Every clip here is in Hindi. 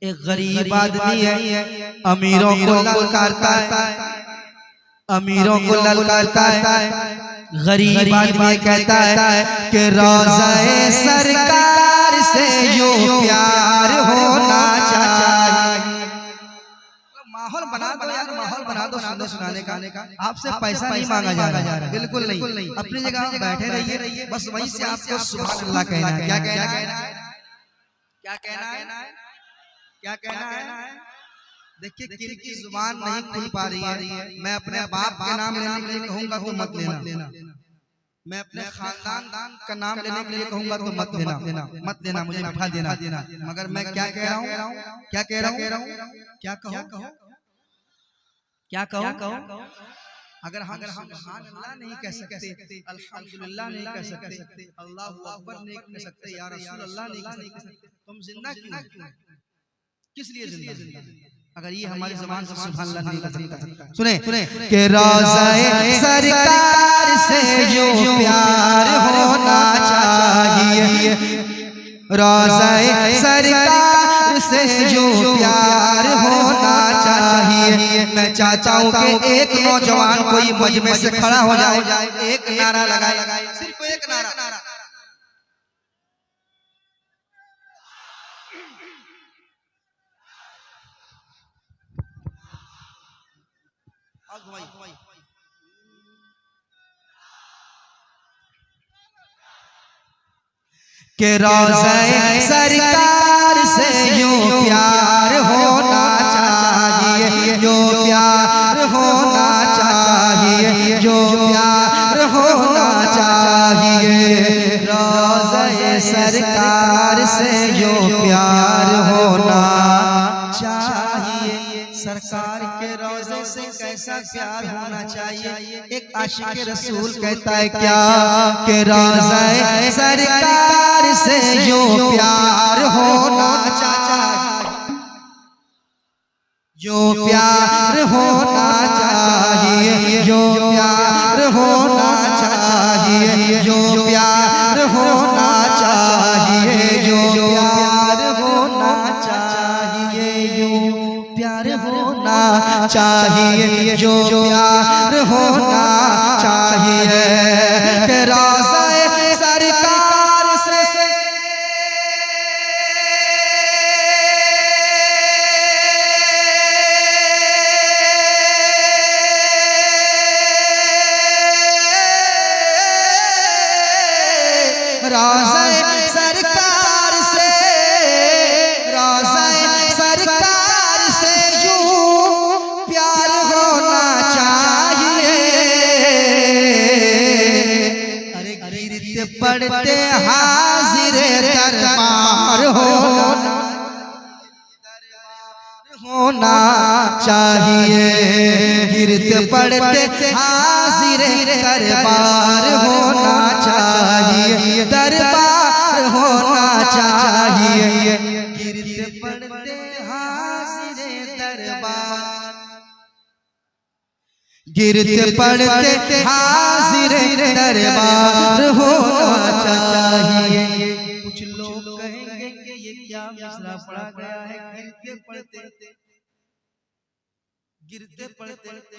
एक गरीब आदमी है, अमीरों को ललकारता है, अमीरों को ललकारता है। गरीब आदमी कहता है कि रोज़ा-ए सरकार से यूं प्यार होना चाहिए। माहौल बना दो यार, माहौल बना दो सुनने सुनाने का। आपसे पैसा नहीं मांगा जा रहा, बिल्कुल नहीं। अपनी जगह बैठे रहिए, बस वहीं से आपको सुभान अल्लाह कहना है। क्या कहना है? क्या कहना है? क्या कहना है? देखिए किनकी जुबान नहीं खुल पा रही है। मैं अपने बाप के नाम लेने के लिए कहूंगा तो मत लेना, मैं अपने खानदान का नाम लेने के लिए कहूंगा तो मत लेना, मुझे बिठा देना। मगर मैं क्या कह रहा हूँ, क्या कह रहा हूँ, क्या कहो, अगर हम सुभान अल्लाह नहीं कह सकते, अल्हम्दुलिल्लाह नहीं कह सकते, अल्लाहु अकबर नहीं कह सकते, या रसूल अल्लाह नहीं कह सकते, तुम जिंदा क्यों? किस लिए जिंदा? अगर ये हमारी ज़बान से सुभान अल्लाह नहीं कर सकता। सुने कि रोज़ा-ए सरकार से यूं प्यार होना चाहिए, रोज़ा-ए सरकार से यूं प्यार होना चाहिए। मैं चाहता हूँ कि एक नौजवान कोई मजमे से खड़ा हो जाए, एक नारा लगाए, सिर्फ एक नारा। कि रोज़ा-ए सरकार से यूं प्यार होना चाहिए, यूं प्यार होना चाहिए, यूं प्यार होना चाहिए। रोज़ा-ए सरकार से यूं प्यार होना चाहिए। सरकार के रोज़े से कैसा प्यार होना चाहिए? एक आशिक रसूल कहता है क्या कि रोज़ा-ए सरकार से यूं प्यार होना चाहिए, यूं प्यार होना चाहिए, यूं प्यार होना चाहिए, यूं प्यार होना चाहिए, यूं प्यार होना चाहिए, यूं प्यार होना चाहिए, यूं प्यार होना चाहिए। कि रोज़ा-ए सरकार से रोज़ा-ए सरकार से, रोज़ा-ए सरकार से यूं प्यार होना चाहिए। अरे गिरते पड़ते हाज़िर दरबार होना चाहिए, गिरते पड़ते हाज़िर दरबार होना चाहिए, दरबार होना चाहिए, गिरते पड़ते हाज़िर दरबार, गिरते पड़ते हाज़िर दरबार होना चाहिए। कुछ लोग कहेंगे कि ये क्या मिसरा पढ़ा गया है, गिरते पड़ते।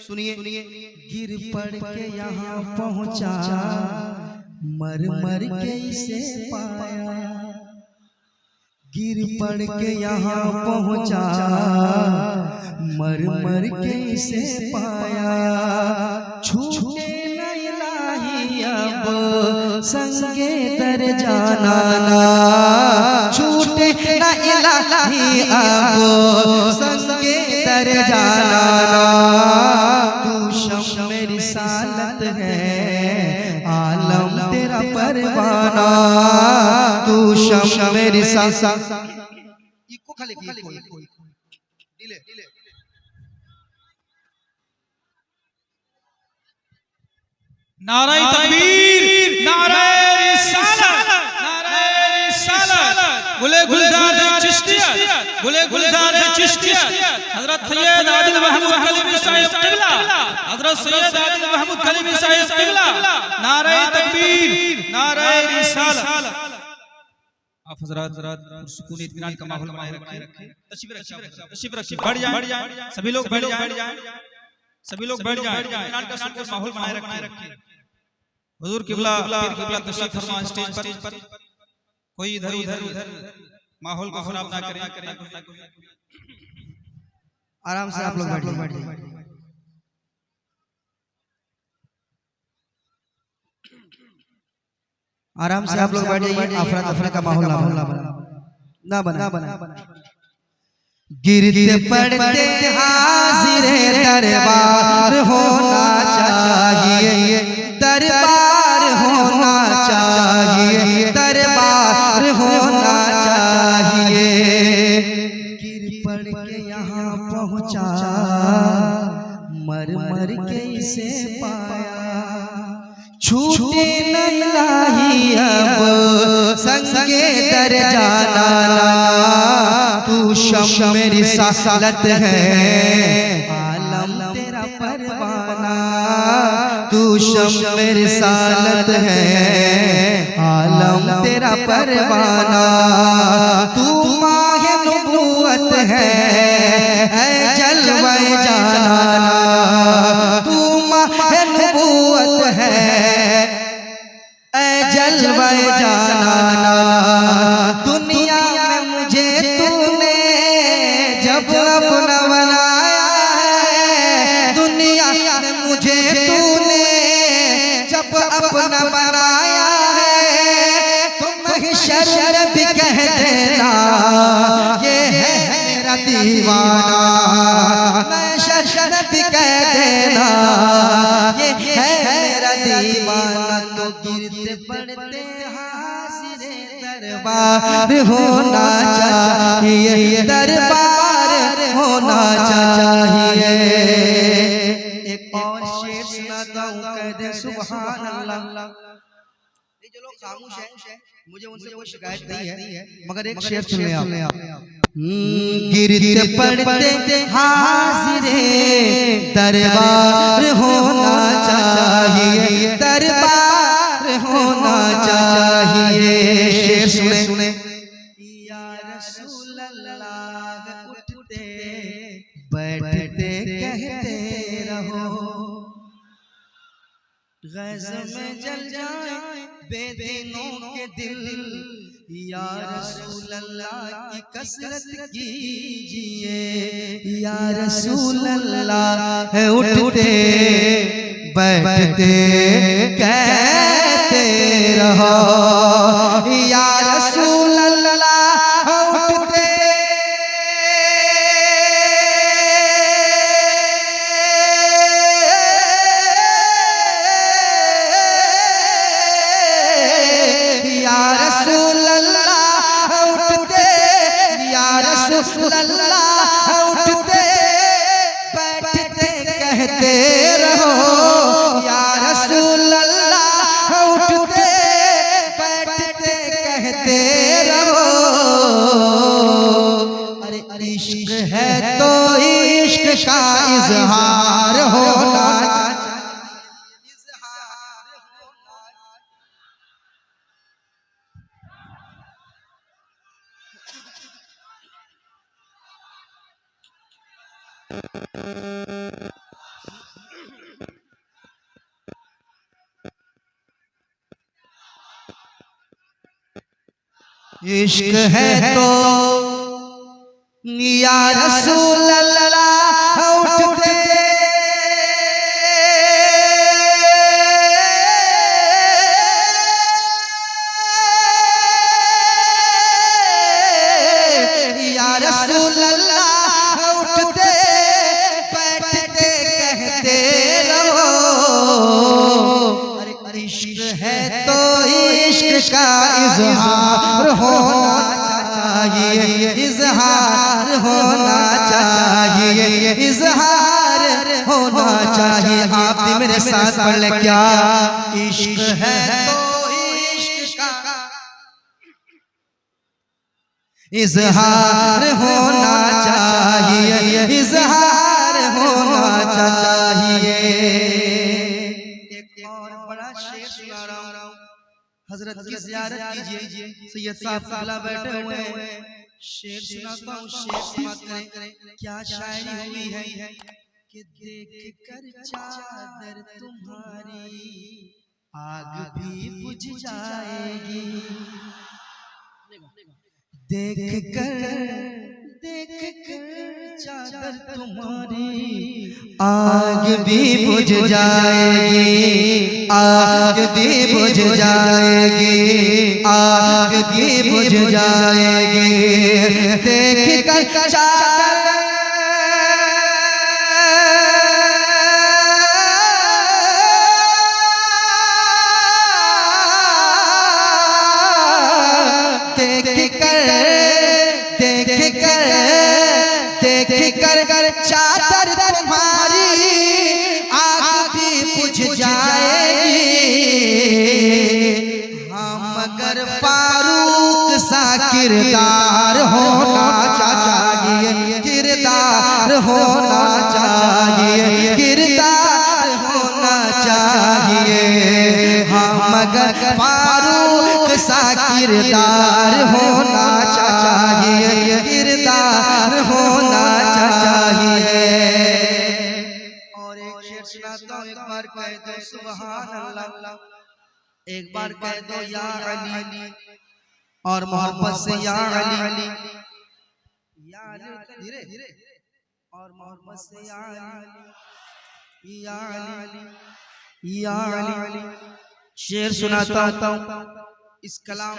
सुनिए, गिर पड़ के यहाँ पहुँचा, मर मर के इसे पाया, गिर पड़ के यहाँ पहुँचा, मर मर के इसे पाया। छूटे न इलाही अब संगे दर जाना, छूटे न इलाही अब संगे दर जाना। तू शम्म रिसालत है, आलम तेरा परवाना, तू शम्म रिसालत। इको खाली दिले नारे तकबीर, नारे रिसालत, नारे रिसालत। गुले गुलजार चिश्तिया, गुले गुलजार चिश्तिया, हजरत सैयद आदिल महमूद कलीमी साहिब क़िबला, हजरत सैयद आदिल महमूद कलीमी साहिब क़िबला। नारे तकबीर, नारे रिसालत। आप हजरात सुकून इत्मीनान का माहौल बनाए रखें। तशरीफ रखिए, बैठ जाएं, सभी लोग बैठ जाएं, सभी लोग बैठ जाएं, इत्मीनान का सुकून माहौल बनाए रखें। हुजूर किबला पीर किबला तशरीफ फरमा स्टेज पर, कोई इधर उधर माहौल को खराब ना करें। आराम से आप लोग बैठ जाइए। आराम से आप लोग बैठ जाइए। अफरा तफरा का माहौल ना बना। गिरते पड़ते हाजिर दरबार होना चाहिए, दरबार होना चाहिए, दरबार होना चाहिए। गिर पड़ के यहाँ पहुँचा, मर मर के इसे पाया, छूटे नहीं अब संगे दर जाना। तू शम मेरी सालत है, आलम तेरा परवाना। तू शम मेरी सालत है, आलम तेरा परवाना। तू माहे नबूवत है, जलवे जाना। तू माहे नबूवत है, जलवे जाना। दुनिया में मुझे तूने जब अपना बनाया है, दुनिया में मुझे तूने जब अपना बनाया है, तुम महशर भी कह देना ये है मेरा दीवाना। महशर भी कह देना ये है मेरा दीवाना। तो गिरते पड़ते हाजिर दरबार होना चाहिए, दरबार होना चाहिए। एक और शेर सुनाता हूँ, कह दे सुभान अल्लाह। जो लोग खामोश हैं, मुझे उनसे कोई शिकायत नहीं है, मगर एक शेर सुन लें आप। गिरते पड़ते हाजिर दरबार होना चाहिए, दरबार होना चाहिए। शेर सुने। या रसूल अल्लाह उठते बैठते कहते रहो, गज़ में जल जाए बेदीनों के दिल। या रसूल अल्लाह की कसरत कीजिए, या रसूल अल्लाह है उठते बैठते कहते रहो। या रसूल अल्लाह उठते अल्लाह उठते बैठते कहते रहो। या रसूल अल्लाह उठते बैठते कहते रहो। अरे इश्क है तो इश्क का इजहार होना चाहिए। इश्क है तो या रसूल अल्लाह उठते या रसूल अल्लाह उठते बैठते कहते रहो। अरे इश्क है तो इश्क का इजहार होना चाहिए, इजहार होना चाहिए, इजहार होना चाहिए। आप भी मेरे साथ पढ़ ले, क्या इश्क है तो इश्क का इजहार होना चाहिए, इजहार होना चाहिए। एक और बड़ा शेर सुना रहा हूँ। हजरत हजरत की ज़ियारत कीजिए। सैयद साहब काला बैठे हुए हैं, शेर सुनाता हूँ, शेर सुनाते हैं। क्या शायरी हुई है कि देख कर चादर तुम्हारी आग भी बुझ जाएगी, देख कर चादर तुम्हारी आग भी बुझ जाएगी, आग भी बुझ जाएगी, आग भी बुझ जाएगी। देख कर चादर देख कर चादर तुम्हारी आग भी बुझ जाएगी। हाँ मगर फारूक सा किरदार होना चाहिए, किरदार होना चाहिए, किरदार होना चाहिए। हाँ मगर फारूक सा किरदार होना चाहिए, किरदार होना चाहिए। और एक शेर सुनाता हूँ, एक बार कह दो सुभान अल्लाह, एक बार कह दो या अली, और मोहब्बत से या अली, या अली धीरे धीरे, और मोहब्बत से या अली, या अली, या अली। शेर सुनाता हूँ। इस कलाम,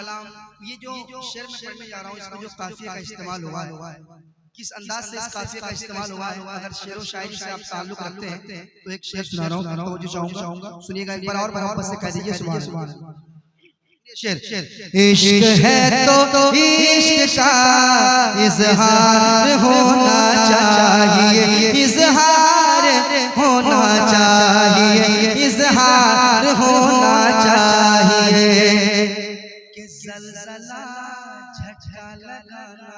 ये जो शेर में पढ़ने जा रहा हूँ, इसमें जो काफिया का इस्तेमाल हुआ है, किस अंदाज से इस काफिया का इस्तेमाल हुआ है, अगर शेर व शायरी से आप ताल्लुक रखते हैं तो एक शेर सुना रहा हूँ, तो जो चाहूंगा सुनिएगा एक बार और मोहब्बत से कह दीजिए सुभान अल्लाह। शेर इश्क है तो इश्क का इजहार होना चाहिए, इजहार होना चाहिए, इजहार होना चाहिए। कि ज़लज़ला झटका लगाना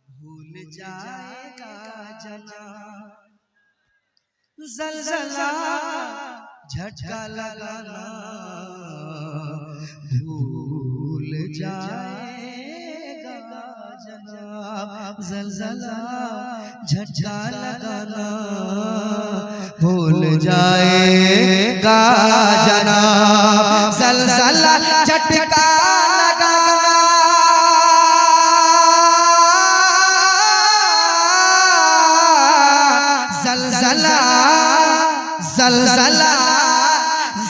भूल जाएगा जना, ज़लज़ला झटका लगाना भूल जाएगा जनाब, ज़लज़ला झटका लगाना भूल जाएगा जनाब, ज़लज़ला झटका लगाना ज़लज़ला ज़लज़ला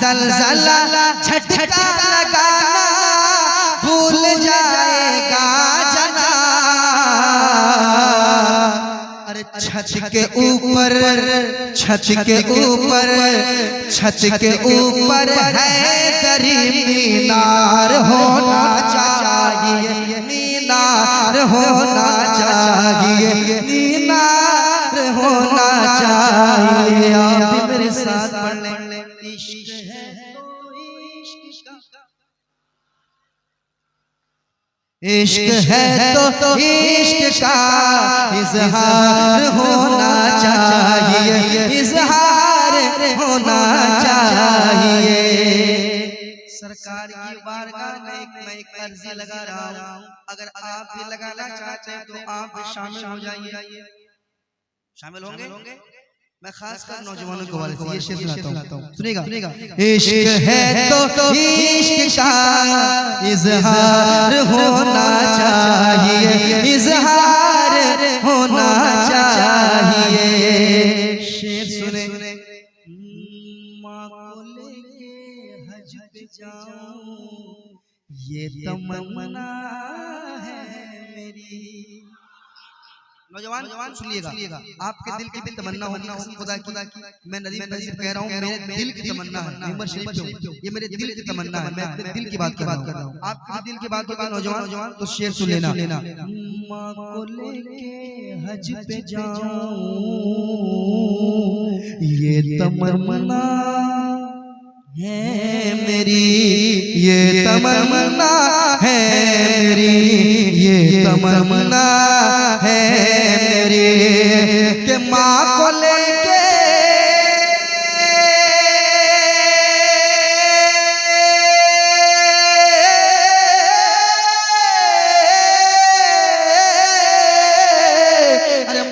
ज़लज़ला झटका लगाना भूल जाएगा जना। अरे छत के ऊपर, छत के ऊपर, छत के ऊपर है दरी मीनार होना चाहिए, मीनार होना चाहिए, मीनार होना चाहिए। आप भी मेरे साथ पढ़ लें। इश्क है तो इश्क का, इश्क है तो इश्क का इजहार होना चाहिए, इजहार होना चाहिए। सरकार की बारगाह में मैं एक अर्जी लगा रहा हूँ, अगर आप भी लगाना चाहते हैं तो आप भी शामिल हो जाइए। शामिल होंगे? मैं खास कर नौजवानों को वाले ये शेर सुनाता हूँ, सुनिएगा। इश्क है तो इश्क का इजहार होना चाहिए, इजहार होना चाहिए। शेर सुने। माँ को लेके हज पे जाऊं ये तमन्ना है मेरी। नौजवान सुनिएगा, आपके दिल की भी तमन्ना होगी, कसम खुदा की मैं नदीम नजीब कह रहा हूँ, मेरे दिल की तमन्ना है, मेंबर शरीफ पे ये मेरे दिल की तमन्ना है, मैं अपने दिल की बात कर रहा हूँ। आपके दिल की बात होगी नौजवान, तो शेर सुन लेना। माँ को लेके हज पे जाऊं ये तमन्ना है मेरी, ये तमन्ना है मेरी, ये तमन्ना है मेरी कि माँ को लेके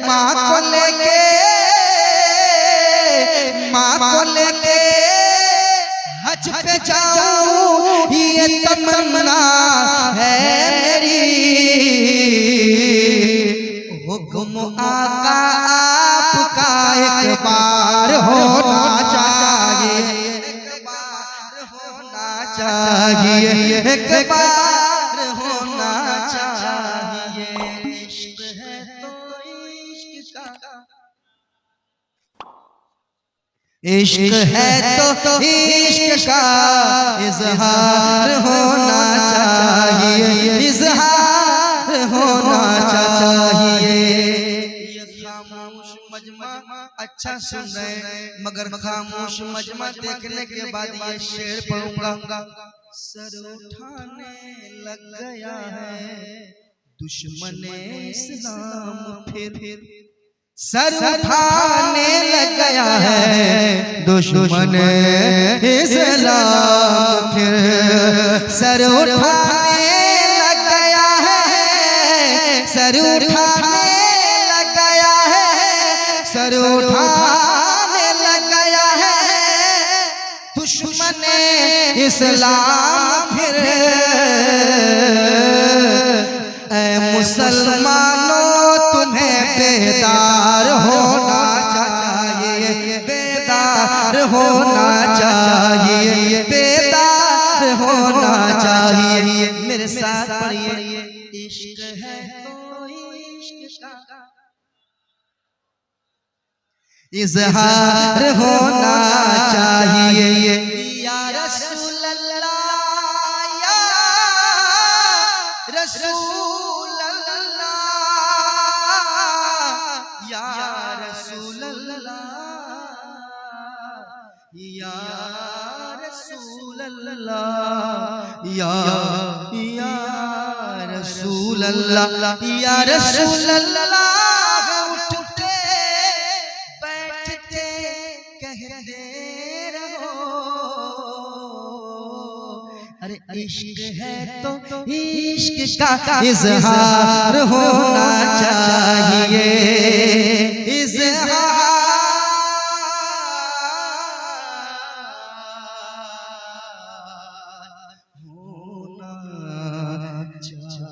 माँ को लेके हज पे जाऊं ये तमन्ना है मेरी। हुक्म आका आपका एक बार होना चाहिए, एक बार होना चाहिए, एक बार होना चाहिए। इश्क है तो इश्क का, इश्क है तो इश्क का इजहार होना चाहिए, इजहार होना चाहिए। ये खामोश मजमा अच्छा सुन रहे हैं, मगर खामोश मजमा देखने के बाद ये शेर पढ़ूंगा। सर उठाने लग गया है दुश्मने इस्लाम, फिर सर उठाने लग गया है दुश्मने इस्लाम, फिर सर उठाने लग गया है, सर उठाने लग गया है, सर उठाने लग गया है दुश्मने इस्लाम, फिर ऐ मुसलमानों तुम्हें बेदार होना चाहिए, बेदार होना चाहिए, बेदार होना चाहिए। मेरे साथ पढ़िए। इश्क है तो इश्क का इजहार होना चाहिए। या रसूल अल्लाह, या रसूल अल्लाह, या रसूल अल्लाह, या रसूल अल्लाह, या रसूल अल्लाह, या रसूल अल्लाह। उठते बैठते कहते रहो, अरे इश्क है तो इश्क का इजहार होना चाहिए, इजहार होना चाहिए।